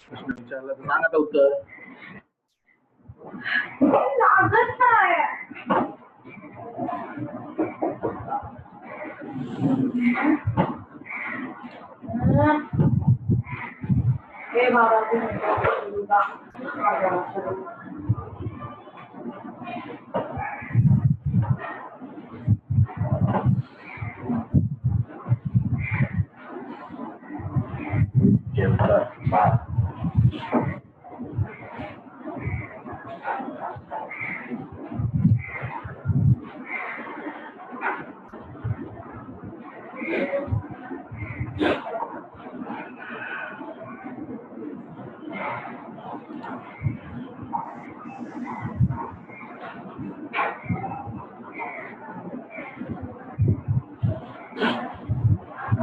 प्रश्न विचारला तर सांग आता उत्तर. लागत नाही. हे बाबा जेवतात भात.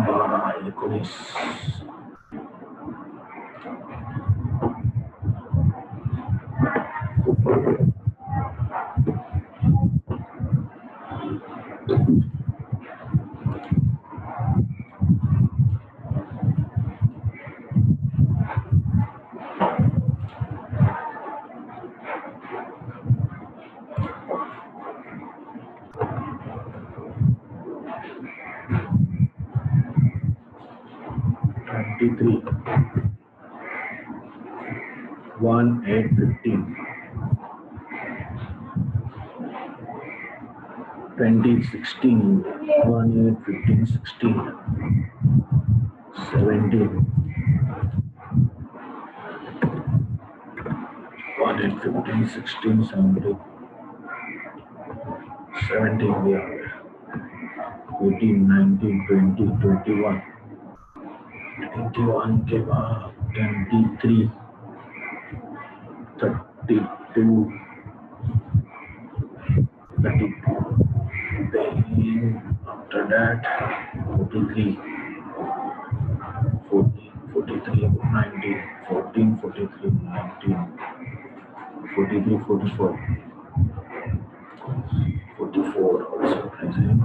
बारा 19. Three. 1, 8, 15. 20, 16. 1, 8, 15, 16. 17. 1, 8, 15, 16, 17. 17 we are. 18, 19, 20, 21. 21 के बाद 23, 32, 32. Then after that 43, 14, 43, 19, 14, 43, 19, 43, 44, 44 also present.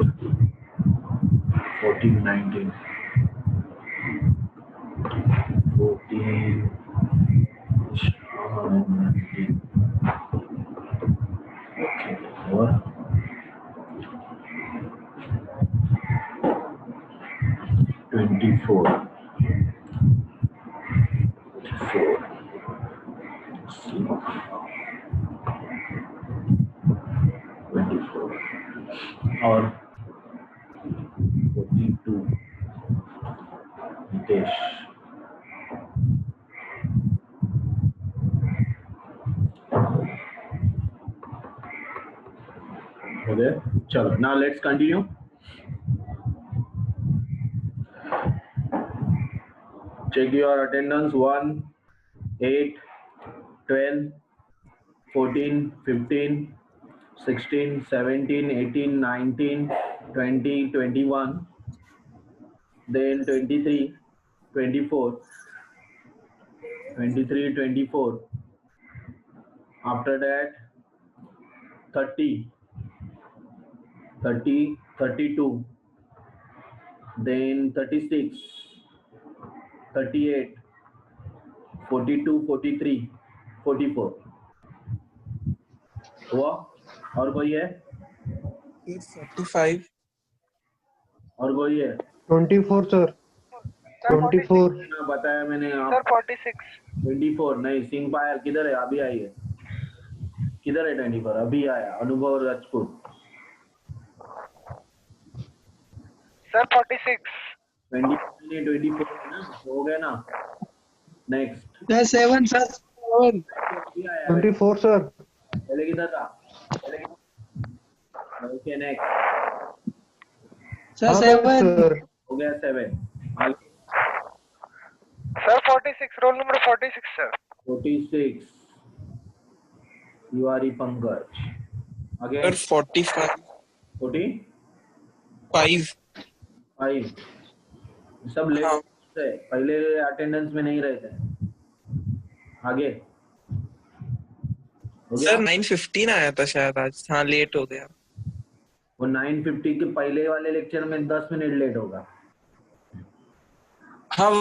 14, 19, 14, 19. Okay, or 24, 4, see, 24, or 42, Nitesh. Okay, chalo. Now let's continue. Check your attendance. 1, 8, 12, 14, 15, 16, 17, 18, 19, 20, 21, then 23, 24, 23, 24. After that 30, 30, 32, then 36, 38, 42, 43, 44. हुआ? और कोई है? 45. और कोई है? 24 सर 24 ना बताया मैंने आप. सर 46. 24 नहीं. सिंह पायर किधर है? अभी आई है. किधर है 24? अभी आया. अनुभव राजपूत. सर 46. 24 है ना? हो गया ना? नेक्स्ट. Sir 7 sir 7. 24 सर पहले किधर था? Okay next. सर 7. सर हो गया 7. सर 46. Roll number 46 sir. 46. युवारी पंकज. Again sir 45. 45. 5. सब लेट हाँ. से पहले अटेंडेंस में नहीं रहते. आगे हो गया. सर 9:15 आया था शायद आज. हाँ लेट हो गया. वो 9:50 के पहले वाले लेक्चर में 10 मिनट लेट होगा. हाँ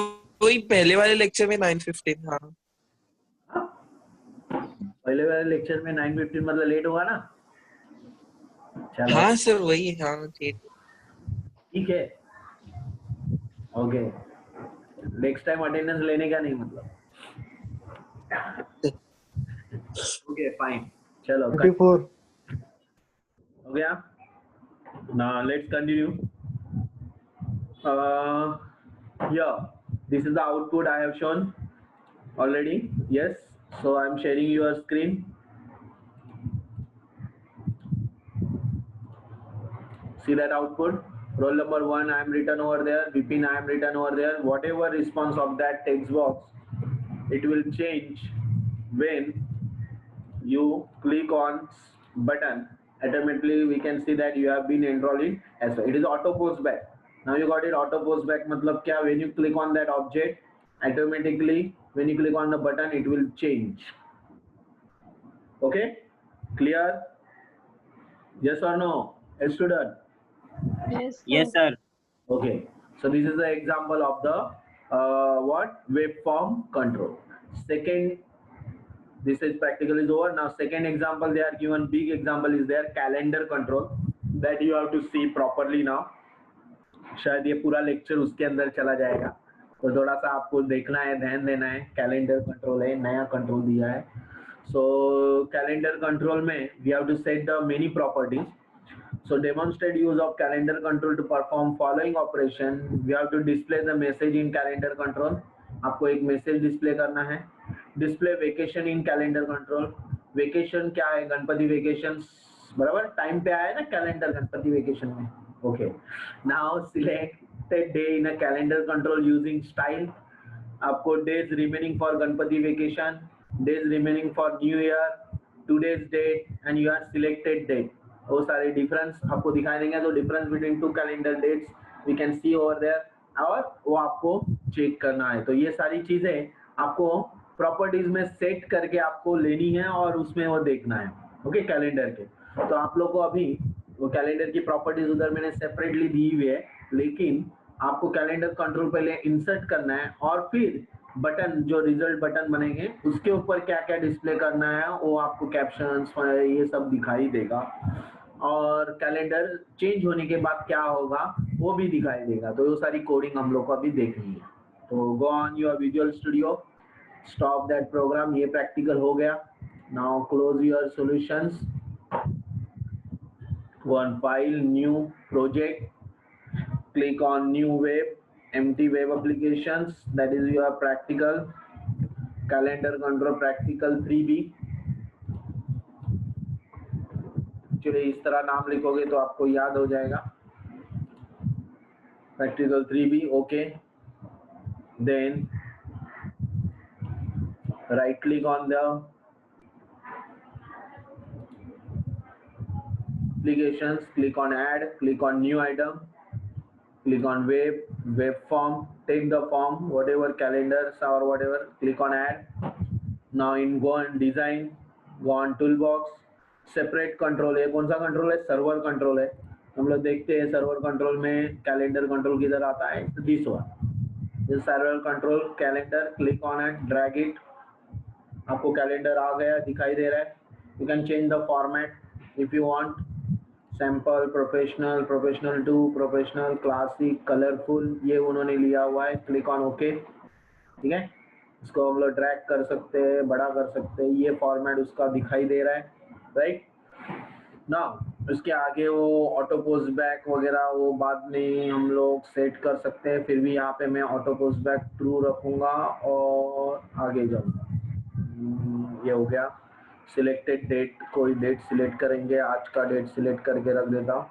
वही पहले वाले लेक्चर में 9:15 हाँ। पहले वाले लेक्चर में 9:15 मतलब लेट हुआ ना। चलो हाँ सर वही हाँ ठीक। ठीक है, ओके। नेक्स्ट टाइम अटेंडेंस लेने का नहीं मतलब। ओके फाइन, चलो 24. हो गया ना। Let's continue. Yeah, this is the output I have shown already. Yes, so I am sharing your screen. See that output? Roll number 1 I am written over there, Vipin I am written over there. Whatever response of that text box, it will change when you click on button. Automatically we can see that you have been enrolled in as well. It is auto post back. Now you got it, auto post back मतलब क्या? When you click on that object, automatically when you click on the button it will change. Okay, clear? Yes or no, a student? Yes, sir. Okay, so this is the example of the what web form control. Second, this is practical is over. Now second example they are given, big example is there, calendar control, that you have to see properly. now शायद ये पूरा lecture उसके अंदर चला जाएगा, तो थोड़ा सा आपको देखना है, ध्यान देना है। कैलेंडर कंट्रोल है, नया कंट्रोल दिया है। सो कैलेंडर कंट्रोल में we have to set the many properties. So demonstrate use of calendar control to perform following operation. We have to display the message in calendar control. आपको एक message display करना है. Display vacation in calendar control. Vacation क्या है? Ganpati vacation, बराबर time पे आया ना कैलेंडर गणपति वेकेशन में. Okay, now selected day in a calendar control using style. आपको days remaining for Ganpati vacation, days remaining for new year, today's date and your selected date, वो सारे डिफरेंस आपको दिखाई देंगे. तो difference between two calendar dates we can see over there, और वो आपको चेक करना है. तो ये सारी चीजें आपको प्रॉपर्टीज में सेट करके आपको लेनी है और उसमें वो देखना है. ओके, कैलेंडर के. तो आप लोग को अभी वो कैलेंडर की प्रॉपर्टीज उधर मैंने सेपरेटली दी हुई है, लेकिन आपको कैलेंडर कंट्रोल पहले इंसर्ट करना है और फिर बटन, जो रिजल्ट बटन बनेंगे उसके ऊपर क्या क्या डिस्प्ले करना है वो आपको कैप्शंस ये सब दिखाई देगा, और कैलेंडर चेंज होने के बाद क्या होगा वो भी दिखाई देगा. तो वो सारी कोडिंग हम लोग को अभी देखनी है. तो go on your Visual Studio, stop that program. ये प्रैक्टिकल हो गया. Now close your solutions, one file, new project, click on new web, empty web applications, that is your practical calendar control practical 3B. चलिए इस तरह नाम लिखोगे तो आपको याद हो जाएगा, practical 3B. okay, then right click on the applications, click on add, click on new item, click on web form, take the form whatever calendars or whatever, click on add. now in go on design, go on toolbox, separate control. ये कौन सा control है? Server control है. हम लोग देखते हैं server control में कैलेंडर कंट्रोल किधर आता है. This one, server control calendar. Click on it, drag it, आपको कैलेंडर आ गया, दिखाई दे रहा है. You can change the format if you want. Sample, professional, professional 2, professional, classic, colourful, ये उन्होंने लिया हुआ है. Click on okay. ठीक है, इसको हम लोग ड्रैग कर सकते हैं, बड़ा कर सकते हैं. ये फॉर्मेट उसका दिखाई दे रहा है, राइट. नाउ उसके आगे वो ऑटो पोस्ट बैक वगैरह वो बाद में हम लोग सेट कर सकते हैं. फिर भी यहाँ पे मैं ऑटो पोस्ट बैक ट्रू रखूंगा और आगे जाऊंगा. ये हो गया. सिलेक्टेड डेट, कोई डेट सिलेक्ट करेंगे, आज का डेट सिलेक्ट करके रख देता हूँ,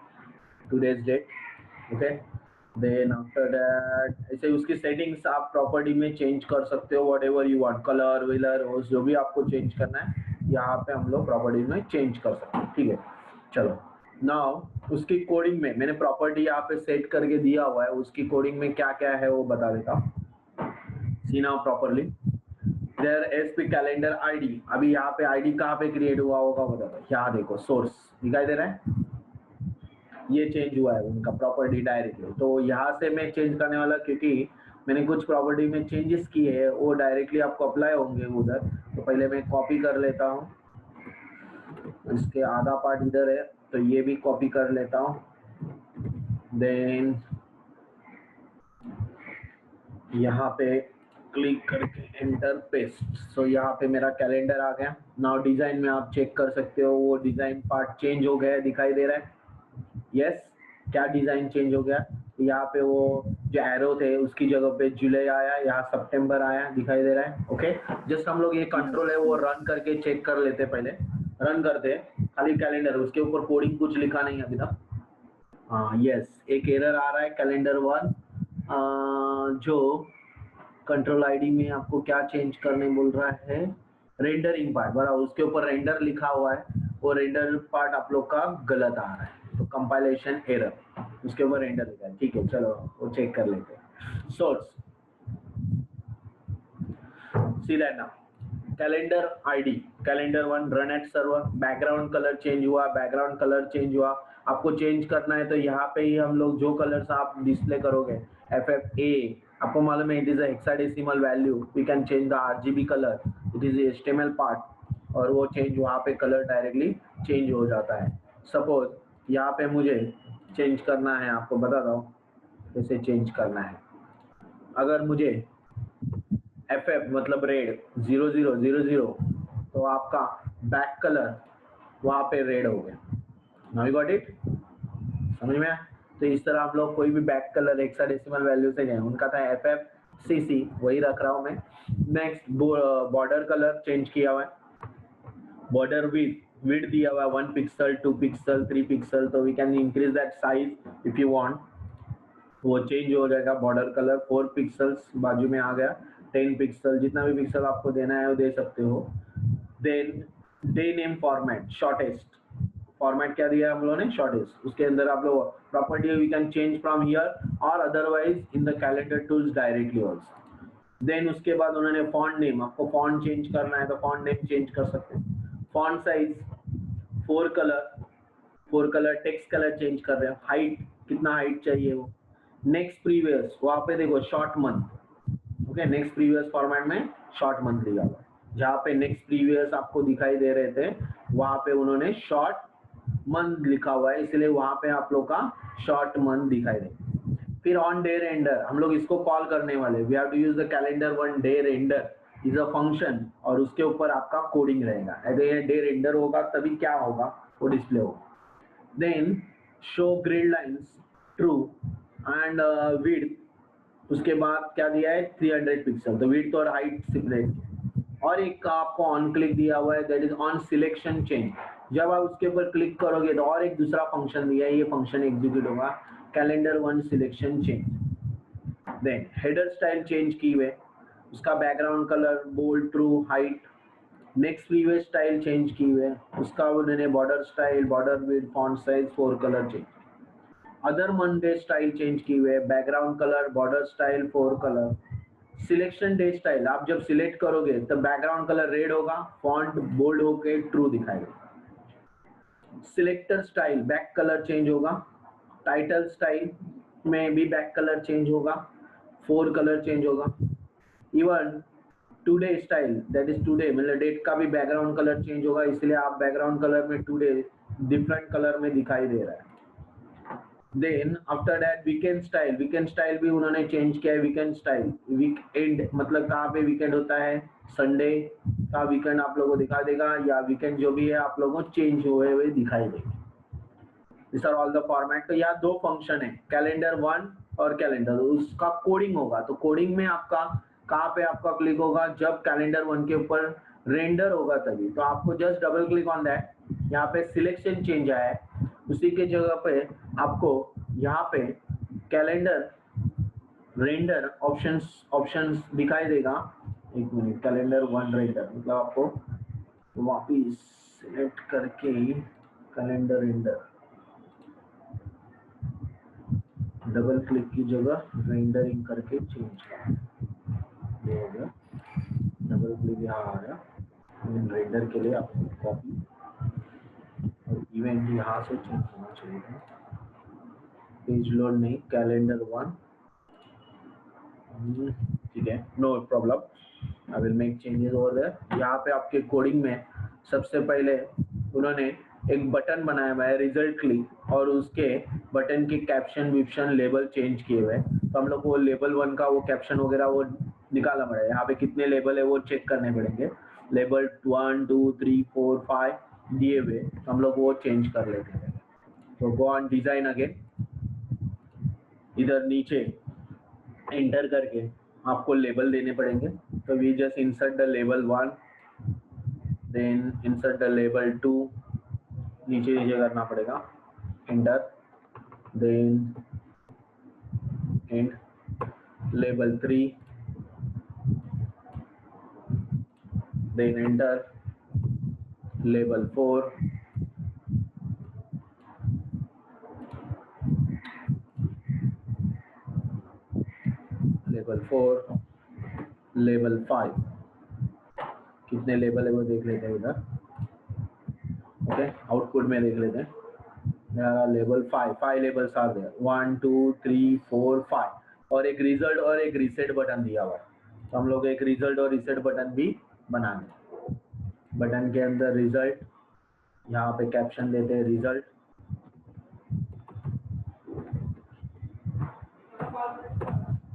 today's date. Okay, then after that ऐसे उसकी सेटिंग्स आप प्रॉपर्टी में चेंज कर सकते हो, what ever you want, colour wheeler जो भी आपको चेंज करना है यहाँ पे हम लोग प्रॉपर्टी में चेंज कर सकते हैं. ठीक है, चलो. नाउ उसकी कोडिंग में मैंने प्रॉपर्टी यहाँ पे सेट करके दिया हुआ है, उसकी कोडिंग में क्या क्या है वो बता देता हूँ. See now properly there SP calendar ID. अभी यहाँ पे आईडी कहाँ पे क्रिएट हुआ होगा बताता. यहाँ देखो सोर्स दिखाई दे रहा है, ये चेंज हुआ है उनका प्रॉपर्टी डायरेक्टली. तो यहाँ से मैं चेंज करने वाला क्योंकि मैंने कुछ प्रॉपर्टी में चेंजेस किए हैं, वो डायरेक्टली आपको अप्लाई होंगे उधर। तो पहले मैं कॉपी कर लेता हूँ, इसके आधा पार्ट इधर है तो ये भी कॉपी कर लेता हूँ। देन यहाँ पे क्लिक करके एंटर पेस्ट। सो यहाँ पे मेरा कैलेंडर आ गया। नाउ डिजाइन में आप चेक कर सकते हो, वो डिजाइन पार्ट चेंज हो गया है, दिखाई दे रहा है। यस, क्या डिजाइन चेंज हो गया? यहाँ पे वो जो एरो थे उसकी जगह पे जुलाई आया, यहाँ सितंबर आया, दिखाई दे रहा है। ओके, जस्ट हम लोग ये कंट्रोल है वो रन करके चेक कर लेते, पहले रन करते खाली कैलेंडर, उसके ऊपर कोडिंग कुछ लिखा नहीं अभी तक। हाँ यस, एक एरर आ रहा है कैलेंडर 1, जो कंट्रोल आईडी में आपको क्या चेंज करने बोल रहा है, रेंडरिंग पार्ट, बराबर उसके ऊपर रेंडर लिखा हुआ है, वो रेंडर पार्ट आप लोग का गलत आ रहा है, तो कंपाइलेशन एरर, उसके ऊपर रेंडर लिखा है। ठीक है, चलो वो चेक कर लेते हैं। Source see that now, calendar ID calendar 1 run at server, background colour change हुआ, बैकग्राउंड कलर चेंज हुआ। आपको चेंज करना है तो यहाँ पे ही हम लोग जो कलर्स आप डिस्प्ले करोगे, FFA, आपको मालूम है it is a hexadecimal value, we can change the RGB colour, it is HTML part, और वो चेंज वहाँ पे कलर डायरेक्टली चेंज हो जाता है। सपोज यहाँ पे मुझे चेंज करना है, आपको बताता हूँ कैसे चेंज करना है। अगर मुझे FF मतलब रेड 0000, तो आपका बैक कलर वहाँ पे रेड हो गया। नाउ यू गॉट इट, समझ में आया? तो इस तरह आप लोग कोई भी बैक कलर हेक्साडेसिमल वैल्यू से गए, उनका था FFCC, वही रख रहा हूँ मैं। नेक्स्ट बॉर्डर कलर चेंज किया हुआ है, बॉर्डर विड्थ दिया हुआ है 1 पिक्सल, 2 पिक्सल, 3 पिक्सल, तो we can increase that size if you want, वो चेंज हो जाएगा। बॉर्डर कलर 4 पिक्सल्स बाजू में आ गया, 10 पिक्सल, जितना भी पिक्सल आपको देना है वो दे सकते हो। Then day name format, shortest format क्या दिया हम लोगों ने, शॉर्टेस्ट, उसके अंदर आप लोग property we can change from here और otherwise in the calendar tools directly also. Then उसके बाद उन्होंने फॉन्ट नेम, आपको फॉन्ट चेंज करना है तो फॉन्ट नेम चेंज कर सकते हैं। Font size 4 colour, text colour change कर रहे हैं, हाइट कितना हाइट चाहिए वो। नेक्स्ट प्रीवियस, वहाँ पे देखो short month, okay, next previous format में शॉर्ट मंथ लिया हुआ है, जहाँ पे नेक्स्ट प्रीवियस आपको दिखाई दे रहे थे वहाँ पे उन्होंने शॉर्ट मंथ लिखा हुआ है, इसलिए वहाँ पे आप लोग का शॉर्ट मंथ दिखाई दे। फिर ऑन डे रेंडर, हम लोग इसको कॉल करने वाले, we have to use the calendar 1 day render is a function, और उसके ऊपर आपका कोडिंग रहेगा। अगर ये डे रेंडर होगा तभी क्या होगा, वो डिस्प्ले होगा। Then show grid lines true and width, उसके बाद क्या दिया है 300 पिक्सल, तो विड्थ और हाइट सेपरेट। और एक आपको ऑन क्लिक दिया हुआ है, that is on selection change, जब आप उसके ऊपर क्लिक करोगे तो और एक दूसरा फंक्शन दिया है, ये फंक्शन एग्जीक्यूट होगा, calendar 1 selection change. Then header style change की हुए, उसका background colour bold, true, height. Next previous style change की हुए, उसका उन्होंने border style, border width, font size, 4 colour change. Other month day style change की हुए, background colour, border style, 4 colour. Selection day style, आप जब सिलेक्ट करोगे तो बैकग्राउंड कलर रेड होगा, फॉन्ट बोल्ड होके ट्रू दिखाएगा। Selector style, back colour change होगा। टाइटल स्टाइल में भी बैक कलर चेंज होगा, 4 कलर चेंज होगा। Even today style, that is today मतलब डेट का भी बैकग्राउंड कलर चेंज होगा, इसलिए आप बैकग्राउंड कलर में टुडे डिफरेंट कलर में दिखाई दे रहा है। Then after that weekend style भी उन्होंने चेंज किया है। वीकेंड स्टाइल, वीकेंड मतलब कहाँ पे वीकेंड होता है, संडे का वीकेंड आप लोगों को दिखा देगा, या वीकेंड जो भी है आप लोगों को चेंज हुए हुए दिखाई देंगे। This are all the format. तो यहाँ 2 फंक्शन है, कैलेंडर 1 और कैलेंडर, उसका कोडिंग होगा, तो कोडिंग में आपका कहाँ पे आपका क्लिक होगा, जब कैलेंडर 1 के ऊपर रेंडर होगा तभी, तो आपको just double click on that, यहाँ पे सिलेक्शन चेंज आया है, उसी के जगह पे आपको यहाँ पे कैलेंडर रेंडर ऑप्शंस दिखाई देगा। एक मिनट, कैलेंडर 1 रेंडर मतलब आपको वापिस सिलेक्ट करके कैलेंडर रेंडर, डबल क्लिक की जगह रेंडरिंग करके चेंज करना, ये हो गया, डबल क्लिक यहाँ आ गया, रेंडर के लिए आपको कॉपी और इवेंट यहाँ से चेंज होना चाहिए। पेज लोड नहीं, कैलेंडर 1 ठीक है, no problem, I will make changes over there. यहाँ पे आपके कोडिंग में सबसे पहले उन्होंने एक बटन बनाया हुआ है रिजल्ट क्लिक, और उसके बटन के कैप्शन विप्शन लेबल चेंज किए हुए हैं। तो हम लोग को लेबल 1 का वो कैप्शन वगैरह वो निकालना पड़ेगा। यहाँ पे कितने लेबल है वो चेक करने पड़ेंगे। लेबल 1 2 3 4 5 दिए हुए, तो हम लोग वो चेंज कर लेते हैं। तो गो ऑन डिजाइन अगेन, इधर नीचे एंटर करके आपको लेबल देने पड़ेंगे। तो we just insert the label 1, then insert the label 2, नीचे नीचे करना पड़ेगा, enter, then and label 3, then enter label 4, label 4, label 5, कितने लेबल है वो देख लेते हैं इधर। ओके, आउटपुट में देख लेते हैं। लेबल 5 लेबल्स आर देयर, 1 2 3 4 5, और एक रिजल्ट और एक रीसेट बटन दिया हुआ है। तो हम लोग एक रिजल्ट और रीसेट बटन भी बनाएंगे। बटन के अंदर रिजल्ट, यहाँ पे कैप्शन देते हैं result,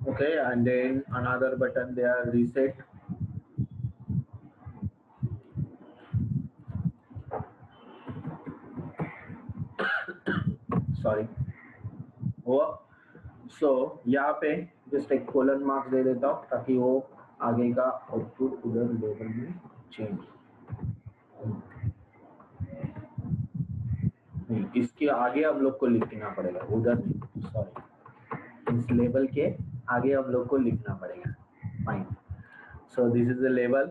okay, and then another button there, reset, sorry, हुआ। सो यहाँ पे जस्ट एक कोलन मार्क्स दे देता हूँ ताकि वो आगे का आउटपुट उधर लेवल में चेंज नहीं, इसके आगे हम लोग को लिखना पड़ेगा, उधर नहीं, सॉरी, इस लेवल के आगे हम लोग को लिखना पड़ेगा। Fine, so this is the level.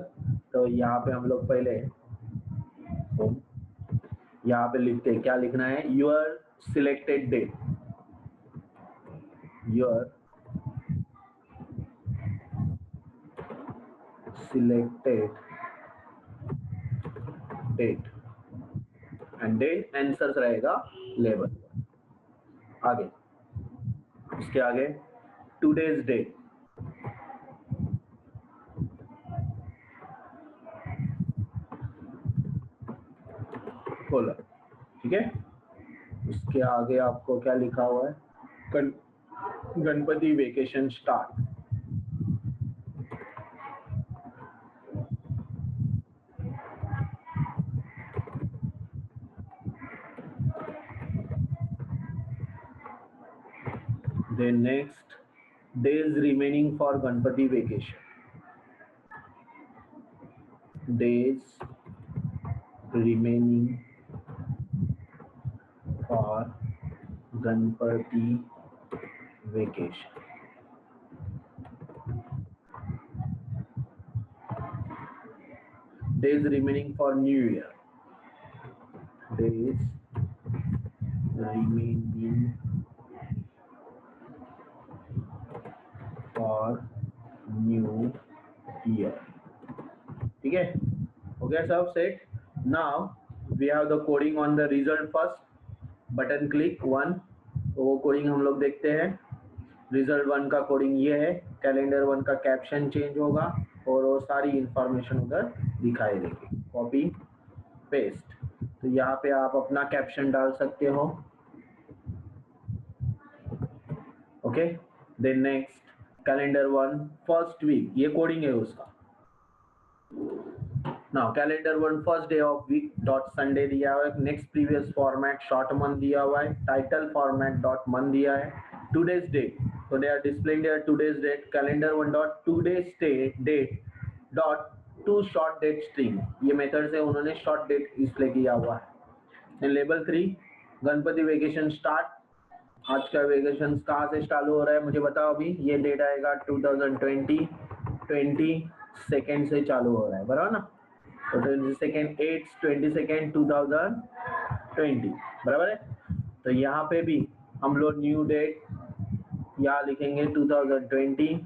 तो यहाँ पे हम लोग पहले यहाँ पे लिखते हैं, क्या लिखना है, your selected date, your selected date, and date answers रहेगा लेवल। आगे उसके आगे टुडेज डेट, खोला, ठीक है। उसके आगे आपको क्या लिखा हुआ है, Ganpati vacation start, then next days remaining for Ganpati vacation, days remaining for Ganpati vacation, days remaining for New Year, days remaining for New Year, ठीक है, हो गया सब set. Now we have the coding on the result first, button click 1, तो वो coding हम लोग देखते हैं। रिजल्ट 1 का कोडिंग ये है, कैलेंडर 1 का कैप्शन चेंज होगा और वो सारी इंफॉर्मेशन उधर दिखाई देगी। कॉपी पेस्ट, तो यहाँ पे आप अपना कैप्शन डाल सकते हो। Okay, then next calendar 1 first week, ये कोडिंग है उसका। Now calendar 1 first day of week dot Sunday दिया हुआ है, next previous format short month दिया हुआ है, टाइटल फॉर्मेट डॉट मंथ दिया है, टुडेज डेट, तो they are displaying there today's date, calendar 1 dot today's date dot to short date string, ये मेथड से उन्होंने शॉर्ट डेट डिस्प्ले किया हुआ है। लेवल 3 गणपति वेकेशन स्टार्ट, आज का वेकेशन कहाँ से चालू हो रहा है मुझे बताओ अभी। ये डेट आएगा 2020 22 से चालू हो रहा है, बराबर ना। तो 22 2020 बराबर है। तो यहाँ पे भी हम लोग न्यू डेट यहाँ लिखेंगे 2028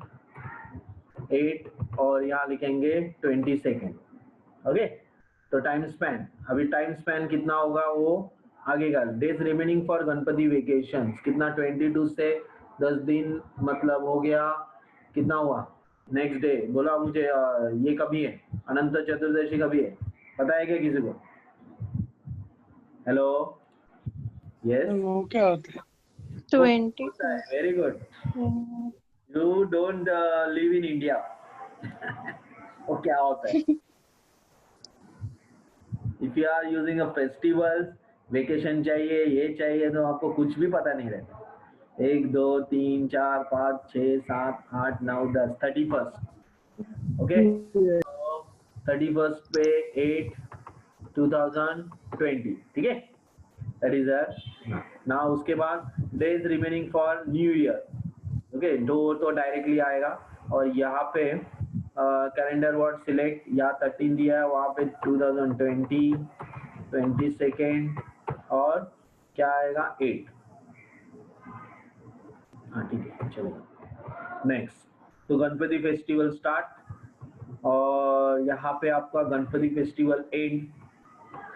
और यहाँ लिखेंगे 22। ओके, तो टाइम स्पैन, अभी टाइम स्पैन कितना होगा वो आगे का। Days remaining for Ganpati vacation कितना, 22 से 10 दिन, मतलब हो गया कितना हुआ? नेक्स्ट डे बोला मुझे ये कभी है, अनंत चतुर्दशी कभी है, पता है क्या किसी को? हेलो, यस, वो क्या होता है? 20. Very good, you don't live in India. वो क्या होता है? If you are using a festival, vacation चाहिए, ये चाहिए, तो आपको कुछ भी पता नहीं रहता। 1 2 3 4 5 6 7 8 9 10 31st, ओके, 31st पे 8/2020, ठीक है, दैट इज ना। उसके बाद days remaining for new year, okay, तो डायरेक्टली आएगा और यहाँ पे कैलेंडर वर्ड सिलेक्ट, या 13 दिया है वहाँ पे 2020 22nd और क्या आएगा 8, हाँ ठीक है चलेगा। नेक्स्ट, तो गणपति फेस्टिवल स्टार्ट और यहाँ पे आपका गणपति फेस्टिवल एंड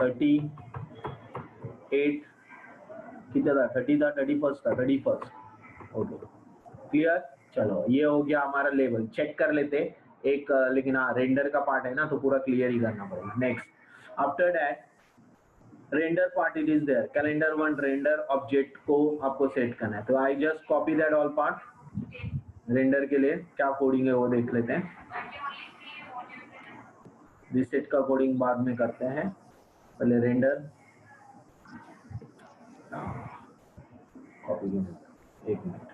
38 कितना था, 30 था, 31st था, 31st, ओके क्लियर। चलो ये हो गया हमारा लेवल, चेक कर लेते एक लेकिन हाँ रेंडर का पार्ट है ना तो पूरा क्लियर ही करना पड़ेगा। Next, after that render part it is there, calendar 1 render object को आपको सेट करना है, तो I just copy that all part. Render के लिए क्या कोडिंग है वो देख लेते हैं, रीसेट का कोडिंग बाद में करते हैं, पहले रेंडर कॉपी, एक minute,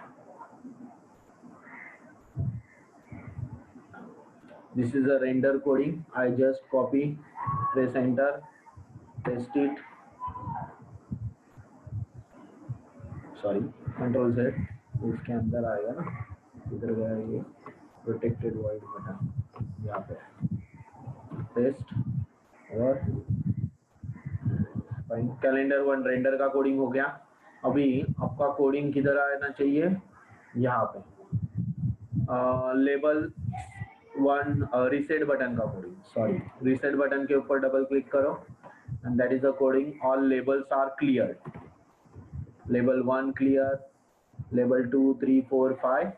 this is a render coding, I just copy, press enter, paste it, sorry control Z, इसके अंदर आएगा ना, इधर गया ये प्रोटेक्टेड वाइड बटन, यहाँ पे पेस्ट और फाइन। कैलेंडर 1 रेंडर का कोडिंग हो गया। अभी आपका कोडिंग किधर आना चाहिए, यहाँ पे लेबल 1 रीसेट बटन का कोडिंग, सॉरी रीसेट बटन के ऊपर डबल क्लिक करो and that is the coding, all labels are clear, label 1 clear, label 2 3 4 5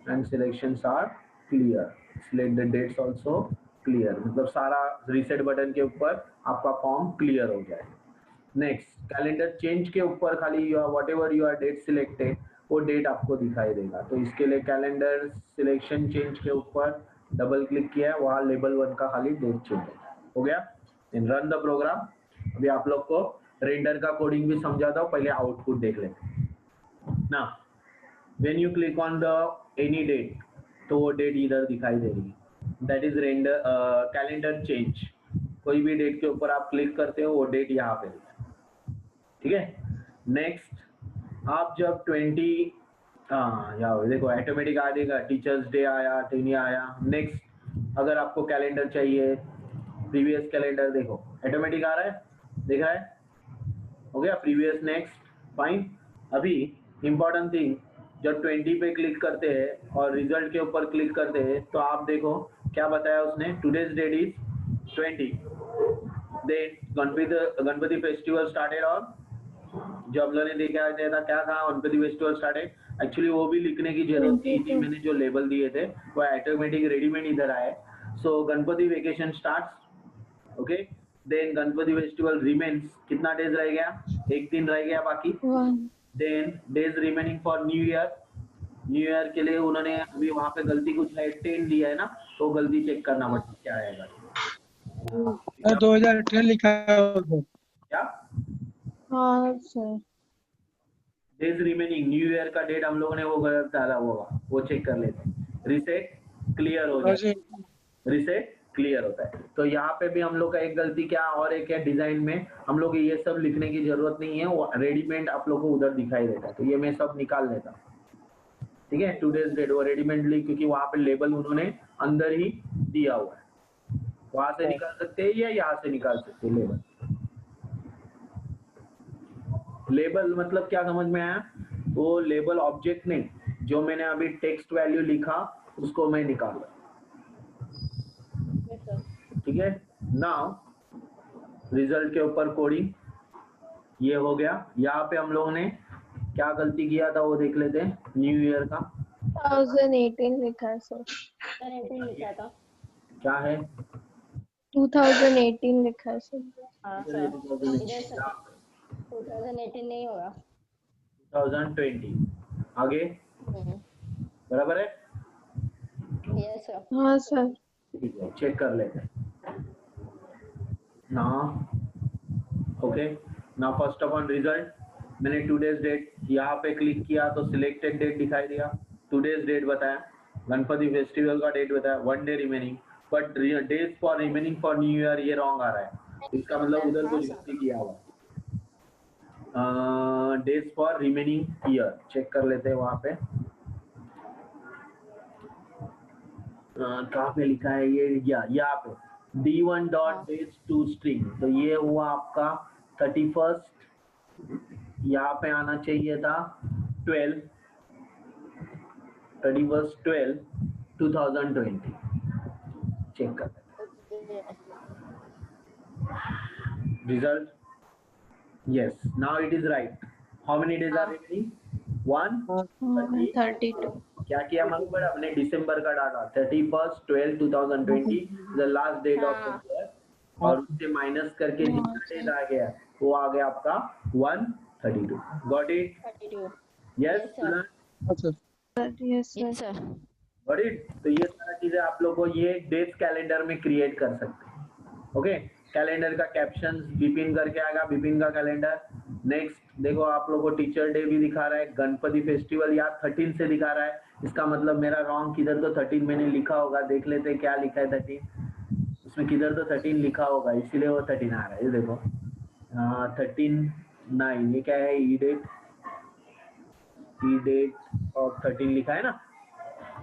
and selections are clear, select the dates also clear, मतलब सारा रीसेट बटन के ऊपर आपका form clear हो जाए। नेक्स्ट, कैलेंडर चेंज के ऊपर खाली you are whatever you are date selected वो डेट आपको दिखाई देगा, तो इसके लिए कैलेंडर सिलेक्शन चेंज के ऊपर डबल क्लिक किया है, वहाँ लेबल 1 का खाली डेट चेंज हो गया। इन रन द प्रोग्राम। अभी आप लोग को रेंडर का कोडिंग भी समझाता हूँ, पहले आउटपुट देख लेते ना। When you click on the any date तो वो डेट इधर दिखाई दे रही है, that is render calendar change, कोई भी डेट के ऊपर आप क्लिक करते हो वो डेट यहाँ पे, ठीक है। नेक्स्ट, आप जब 20 यहाँ देखो ऑटोमेटिक आ जाएगा, टीचर्स डे आया, टेनी आया। नेक्स्ट, अगर आपको कैलेंडर चाहिए, प्रीवियस कैलेंडर देखो ऑटोमेटिक आ रहा है, दिख रहा है, हो गया प्रीवियस। Next, fine. अभी इंपॉर्टेंट थिंग, जब 20 पे क्लिक करते हैं और रिजल्ट के ऊपर क्लिक करते हैं तो आप देखो क्या बताया उसने, today's date is 20, then Ganpati festival started, और जो हम लोगों ने देखा था क्या था, गणपति फेस्टिवल स्टार्टेड, एक्चुअली वो भी लिखने की जरूरत नहीं थी, मैंने जो लेबल दिए थे वो ऑटोमेटिक रेडीमेड इधर आए। So Ganpati vacation starts, okay, then Ganpati festival remains, कितना डेज रह गया, एक दिन रह गया बाकी। Then days remaining for new year, new year के लिए उन्होंने अभी वहाँ पे गलती कुछ है 10 दिया है ना, तो गलती चेक करना पड़ता क्या आएगा, 2018 लिखा है उधर। क्या हाँ sir, days remaining, new year का डेट हम लोगों ने वो गलत डाला होगा, वो चेक कर लेते हैं। रीसेट क्लियर हो जाए, रीसेट क्लियर होता है। तो यहाँ पे भी हम लोग का एक गलती क्या और एक है, डिजाइन में हम लोग ये सब लिखने की जरूरत नहीं है, वो रेडीमेड आप लोग को उधर दिखाई देता है, तो ये मैं सब निकाल लेता हूँ, ठीक है। टुडेज डेट वो रेडीमेडली, क्योंकि वहाँ पे लेबल उन्होंने अंदर ही दिया हुआ है, वहां से निकाल सकते हैं या यहाँ से निकाल सकते हैं लेबल। लेबल मतलब क्या समझ में आया, वो लेबल ऑब्जेक्ट नहीं, जो मैंने अभी टेक्स्ट वैल्यू लिखा उसको मैं निकाला, ठीक है। नाउ रिजल्ट के ऊपर कोडिंग ये हो गया। यहाँ पे हम लोगों ने क्या गलती किया था वो देख लेते हैं, न्यू ईयर का। 2018 लिखा है सर। 18 लिखा था। क्या है? 2018 लिखा है सर। हाँ सर, इधर सर 2018 नहीं होगा। 2020 आगे हम्म, बराबर है। Yes sir. हाँ सर। ठीक है, चेक कर लेते हैं ना। ओके ना, फर्स्ट ऑफ ऑल रिजल्ट मैंने टूडेज डेट यहाँ पे क्लिक किया तो सिलेक्टेड डेट दिखाई दिया, टूडेज डेट बताया, गणपति फेस्टिवल का डेट बताया, 1 day remaining, but days for remaining for new year ये रॉन्ग आ रहा है, इसका मतलब उधर कुछ गलती किया हुआ। Days for remaining year check कर लेते हैं वहां पे। कहाँ पे लिखा है ये? यहाँ पे D1 dot days to string, तो ये हुआ आपका 31st, यहाँ पे आना चाहिए था 12, 2020 चेक कर result. Yes, now it is right. How many days are remaining? 130. 32। क्या किया मगर अपने दिसंबर का data 31st 12 2020 the last date of the year, और उससे माइनस करके जितना डेट आ गया वो आ गया आपका 132। Got it? 32। Yes sir. Yes yes sir. Sir. Got it? तो ये सारा चीजें आप लोग को ये डेज कैलेंडर में क्रिएट कर सकते हैं। ओके, कैलेंडर का कैप्शन बिपिन करके आएगा, बिपिन का कैलेंडर। नेक्स्ट देखो आप लोगों को टीचर डे भी दिखा रहा है, गणपति फेस्टिवल यार 13 से दिखा रहा है, इसका मतलब मेरा रॉन्ग किधर तो 13 मैंने लिखा होगा, देख लेते हैं क्या लिखा है 13, उसमें किधर तो 13 लिखा होगा इसीलिए वो 13 आ रहा है। ये देखो 13/9 ये क्या है? ई डेट ऑफ 13 लिखा है ना,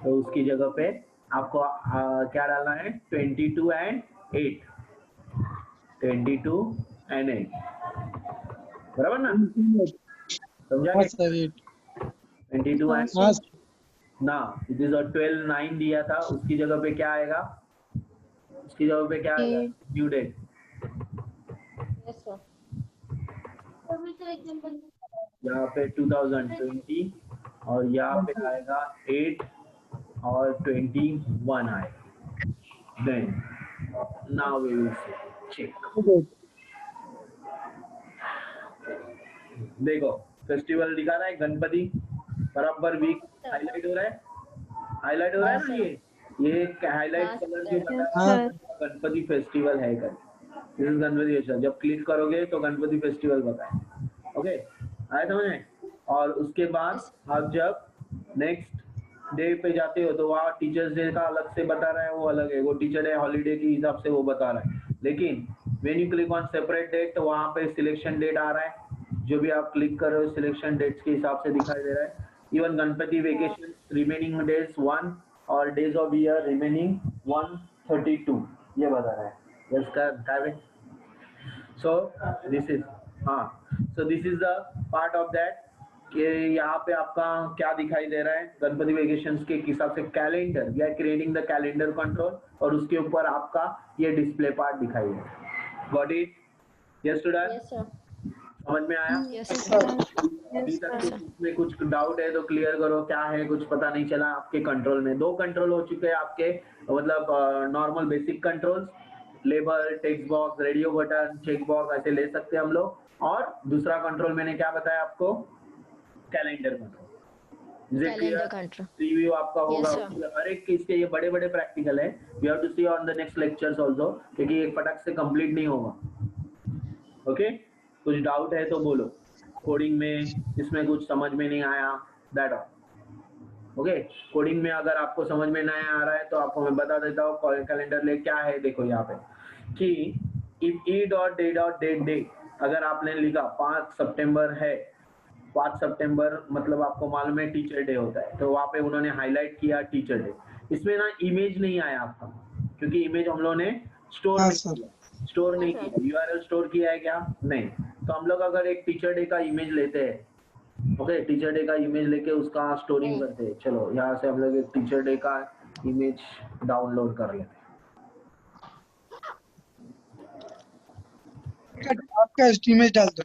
तो उसकी जगह पे आपको क्या डालना है? 22 and 8 बराबर ना? समझा? 22 and ना, इट 12/9 दिया था, उसकी जगह पे क्या आएगा? उसकी जगह पे क्या आएगा? Due date. Yes sir. यहाँ पे 2020 और यहाँ पे आएगा 8 और 21 आएगा। Then now we will check. देखो फेस्टिवल दिखा रहा है गणपति, बराबर वीक हाईलाइट हो रहा है, हाईलाइट हो रहा है ना, ये हाईलाइट कलर जो बता रहा है गणपति फेस्टिवल है कर, दिस इज गणपति फेस्टिवल। जब क्लिक करोगे तो गणपति फेस्टिवल बताए। ओके आया समझ में? और उसके बाद आप जब नेक्स्ट डे पे जाते हो तो वहाँ टीचर्स डे का अलग से बता रहा है, वो अलग है, वो टीचर डे हॉलीडे के हिसाब से वो बता रहा है। लेकिन when you click on separate date तो वहाँ पे सिलेक्शन डेट आ रहा है, जो भी आप क्लिक कर रहे हो सिलेक्शन डेट्स के हिसाब से दिखाई दे रहा है। Even Ganpati vacation remaining days 1 और डेज ऑफ ईयर रिमेनिंग 132 ये बता रहा है। यस कर so this is so this is the part of that कि यहाँ पे आपका क्या दिखाई दे रहा है गणपति वेकेशंस के हिसाब से calendar, we are creating the calendar control, और उसके ऊपर आपका ये डिस्प्ले पार्ट दिखाई दे रहा है। Got it? Yes student? Yes sir. समझ में आया? Yes sir. अभी तक इसमें कुछ डाउट है तो क्लियर करो, क्या है कुछ पता नहीं चला? आपके कंट्रोल में 2 कंट्रोल हो चुके हैं आपके, मतलब normal basic controls, label, text box, radio button, check box ऐसे ले सकते हैं हम लोग, और दूसरा कंट्रोल मैंने क्या बताया आपको? Calendar control. Calendar control review आपका होगा। Yes, हर एक चीज के ये बड़े बड़े प्रैक्टिकल है, we have to see on the next lectures also, क्योंकि एक फटक से कंप्लीट नहीं होगा। ओके कुछ डाउट है तो बोलो, कोडिंग में इसमें कुछ समझ में नहीं आया दैट ऑल। ओके कोडिंग में अगर आपको समझ में नहीं आ रहा है तो आपको मैं बता देता हूँ कैलेंडर ले क्या है। देखो यहाँ पे कि if e dot day dot date day, अगर आपने लिखा 5 सितंबर है, 5 सितंबर मतलब आपको मालूम है टीचर डे होता है, तो वहाँ पे उन्होंने हाईलाइट किया टीचर डे। इसमें ना इमेज नहीं आया आपका, क्योंकि इमेज हम लोगों ने स्टोर नहीं किया, स्टोर नहीं किया, यूआरएल स्टोर किया है क्या? नहीं। तो हम लोग अगर एक टीचर डे का इमेज लेते हैं, ओके टीचर डे का इमेज लेके उसका स्टोरिंग करते हैं। चलो यहाँ से हम लोग एक टीचर डे का इमेज डाउनलोड कर लेते हैं। आपका इमेज डाल दो,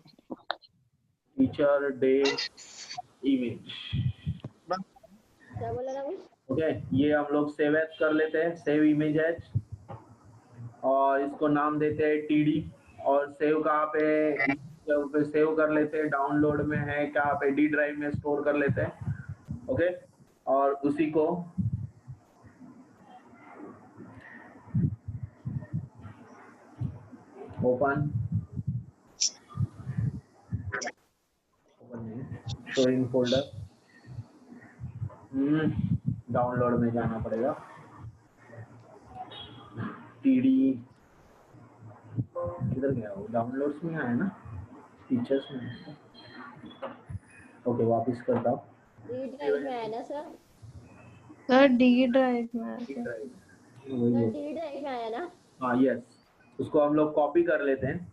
टीचर डे इमेज क्या बोला ना अभी? ओके, ये हम लोग सेव एज कर लेते हैं, सेव इमेज एज, और इसको नाम देते हैं टीडी। और सेव कहाँ पे सेव कर लेते हैं, डाउनलोड में है कहाँ पे, डी ड्राइव में स्टोर कर लेते हैं। ओके, और उसी को open show in folder, download में जाना पड़ेगा, टीडी किधर गया वो, डाउनलोड्स में आया ना, फीचर्स में। ओके, वापस करता हूँ। डी ड्राइव में है ना सर? सर डी ड्राइव में है सर। वही है। डी ड्राइव में आया ना? हाँ यस, उसको हम लोग कॉपी कर लेते हैं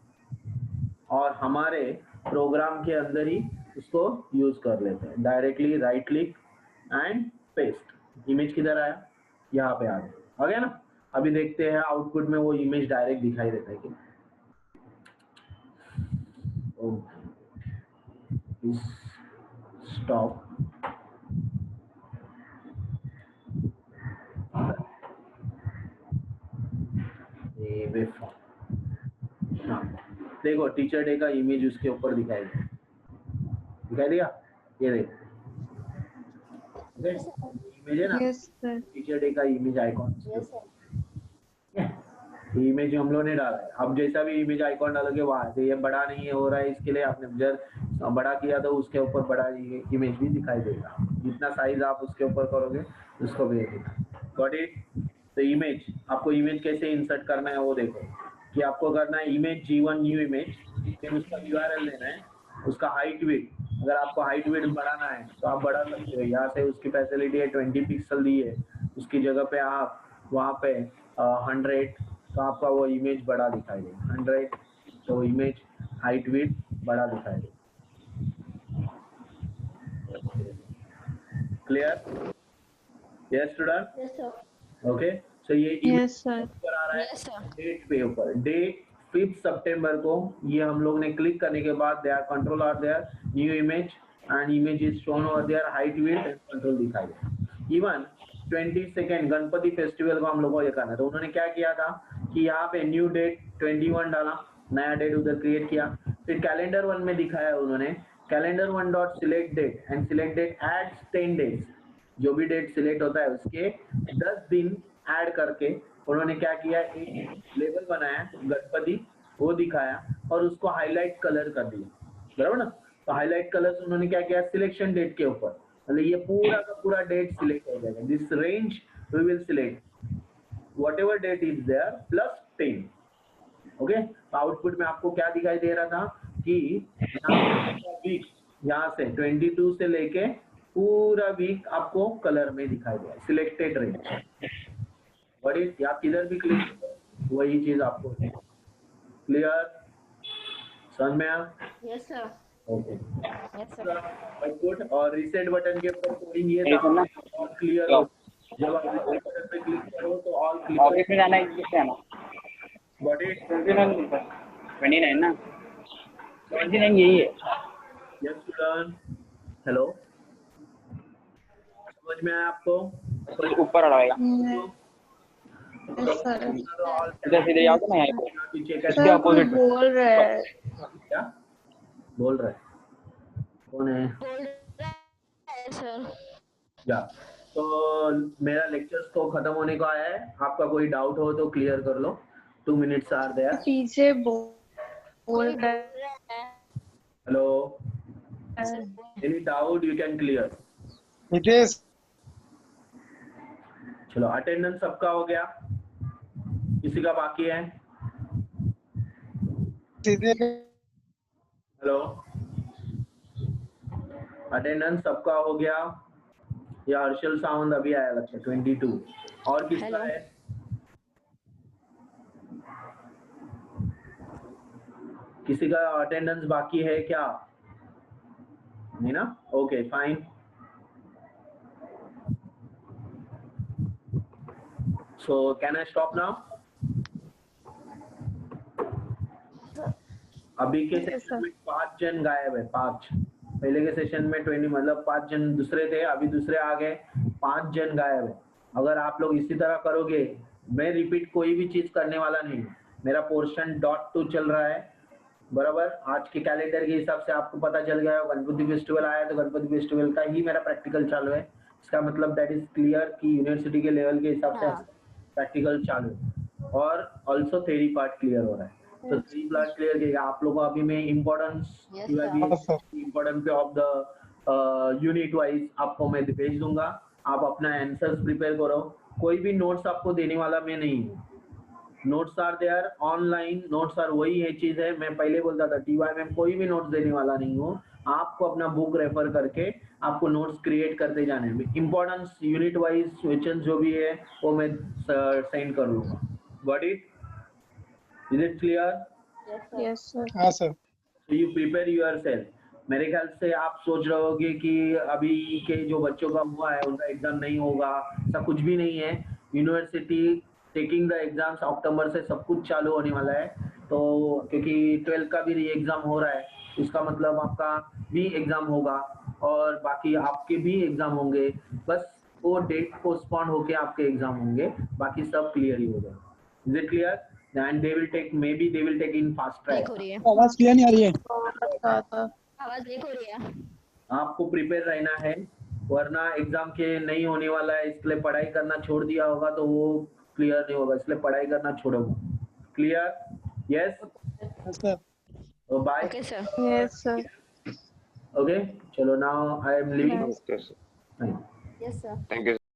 और हमारे प्रोग्राम के अंदर ही उसको यूज कर लेते हैं। Directly right click and paste. Image किधर आया, यहाँ पे आ गया ना। अभी देखते हैं आउटपुट में वो इमेज डायरेक्ट दिखाई देता है कि स्टॉप। हाँ देखो, टीचर डे का इमेज उसके ऊपर दिखाई दिया, ये देखो इमेज है ना, यस सर। टीचर डे का image icon. Yes sir. Image हम लोगों ने डाला है। अब जैसा भी इमेज आइकॉन डालोगे वहां से, ये बड़ा नहीं है हो रहा है, इसके लिए आपने जब बड़ा किया तो उसके ऊपर बड़ा इमेज भी दिखाई देगा। जितना साइज आप उसके ऊपर करोगे उसको भी देगा। Got it? तो इमेज, आपको इमेज कैसे इंसर्ट करना है वो देखो, कि आपको करना है इमेज G1 न्यू इमेज, फिर उसका URL देना है, उसका हाइट विड्थ। अगर आपको हाइट विड्थ बढ़ाना है तो आप बढ़ा सकते हो। यहाँ से उसकी फैसिलिटी है 20 पिक्सल दी है, उसकी जगह पे आप वहाँ पे 100, तो आपका वो इमेज बड़ा दिखाई देगा। 100 तो इमेज हाइट विड्थ बड़ा दिखाई देगा। Clear? Yes student? Yes sir. Okay, so ये यस सर। ऊपर आ रहा है यस सर। डेट पे ऊपर, डेट 5 सितंबर को। ये हम लोग ने क्लिक करने के बाद there control are there, new image and image is shown over there, height width and control दिखाई दे। इवन 22 गणपति फेस्टिवल को हम लोगों को ये करना है, तो उन्होंने क्या किया था कि यहाँ पे न्यू डेट 21 डाला, नया डेट उधर क्रिएट किया। फिर कैलेंडर 1 में दिखाया उन्होंने, calendar 1 dot select date and select date adds 10 days. जो भी डेट सिलेक्ट होता है उसके 10 दिन ऐड करके उन्होंने क्या किया, एक लेबल बनाया गणपति, वो दिखाया और उसको हाईलाइट कलर कर दिया, बराबर ना। तो हाईलाइट कलर उन्होंने क्या किया, सिलेक्शन डेट के ऊपर, मतलब ये पूरा का पूरा डेट सिलेक्ट हो जाएगा। This range we will select whatever date is there plus 10। Okay, तो आउटपुट में आपको क्या दिखाई दे रहा था कि वीक यहाँ से 22 से लेके पूरा वीक आपको कलर में दिखाई दिया, सिलेक्टेड रेंज। व्हाट इज, आप किधर भी क्लिक करो वही चीज आपको। क्लियर? समझ में आया? Yes sir. Okay, yes sir. Output और रीसेट बटन के ऊपर कोडिंग ये था और क्लियर हो। जब आप रीसेट बटन पे क्लिक करो तो ऑल क्लियर। ऑफिस में जाना है, किससे आना? व्हाट इज 29 ना, 29 यही है। यस स्टूडेंट, हेलो, समझ में आया आपको? ऊपर रहेगा, यस सर। इधर सीधे जाओगे ना, यहाँ पे सर opposite में। बोल रहा है। क्या बोल रहा है? कौन है? बोल रहा है सर। या तो मेरा लेक्चर्स तो खत्म होने को आया है। आपका कोई डाउट हो तो क्लियर कर लो। 2 मिनट्स आर देयर। पीछे बोल रहा है। Hello, any doubt you can clear. Nitesh, चलो, अटेंडेंस सबका हो गया, किसी का बाकी है? सीधे हेलो, अटेंडेंस सबका हो गया? या हर्षल सावंत अभी आया लगता है 22। और किसका Hello. है? किसी का अटेंडेंस बाकी है क्या? नहीं ना? Okay fine. So can I stop now? अभी के सेशन में 5 जन गायब है, 5। पहले के सेशन में 20 मतलब 5 जन दूसरे थे, अभी दूसरे आ गए। 5 जन गायब है। अगर आप लोग इसी तरह करोगे, मैं रिपीट कोई भी चीज करने वाला नहीं हूँ। मेरा पोर्शन .2 चल रहा है, बराबर। आज के कैलेंडर के हिसाब से आपको पता चल गया, गणपति फेस्टिवल आया तो गणपति फेस्टिवल का ही मेरा प्रैक्टिकल चालू है। इसका मतलब दैट इज क्लियर कि यूनिवर्सिटी के लेवल के हिसाब से हाँ। प्रैक्टिकल चालू है और ऑल्सो थ्योरी पार्ट क्लियर हो रहा है। तो थ्योरी पार्ट क्लियर किया आप लोगों को। अभी मैं इम्पोर्टेंस Yes, sir. हाँ सर। इम्पोर्टेंट पे ऑफ द यूनिट वाइज आपको मैं भेज दूंगा। आप अपना आंसर्स प्रिपेयर करो। कोई भी नोट्स आपको देने वाला मैं नहीं हूँ। Notes are there online, notes are वही है चीज है। मैं पहले बोलता था टीवाई में कोई भी नोट्स देने वाला नहीं हूँ। आपको अपना बुक रेफर करके आपको नोट्स क्रिएट करते जाने हैं। इम्पोर्टेंस यूनिट वाइज क्वेश्चन जो भी है वो मैं सेंड कर लूंगा। Got it? Is it clear? Yes, sir. Yes, sir. हाँ sir. So you prepare yourself। मेरे ख्याल से आप सोच रहे होगे कि अभी के जो बच्चों का हुआ है उनका एग्जाम नहीं होगा, ऐसा कुछ भी नहीं है। यूनिवर्सिटी टेकिंग द एग्जाम्स अक्टूबर से सब कुछ चालू होने वाला है। तो क्योंकि 12th का भी री एग्जाम हो रहा है, इसका मतलब आपका भी एग्जाम होगा और बाकी आपके भी एग्जाम होंगे। बस वो डेट पोस्टपोन होके आपके एग्जाम होंगे, बाकी सब क्लियर ही होगा। Is it clear? And they will take, maybe they will take in fast leak track. हो रही है, आवाज क्लियर नहीं आ रही है। बहुत अच्छा था। आवाज लीक हो रही है। आपको प्रिपेयर रहना है, वरना एग्जाम के नहीं होने वाला है। इसलिए पढ़ाई करना छोड़ दिया होगा तो वो क्लियर नहीं होगा, इसलिए पढ़ाई करना छोड़ो। क्लियर? यस? हाँ sir. Bye. Okay sir. Yes, sir. Okay, चलो now I am living. Yes. Okay, sir. Thank you. Yes sir. Thank you.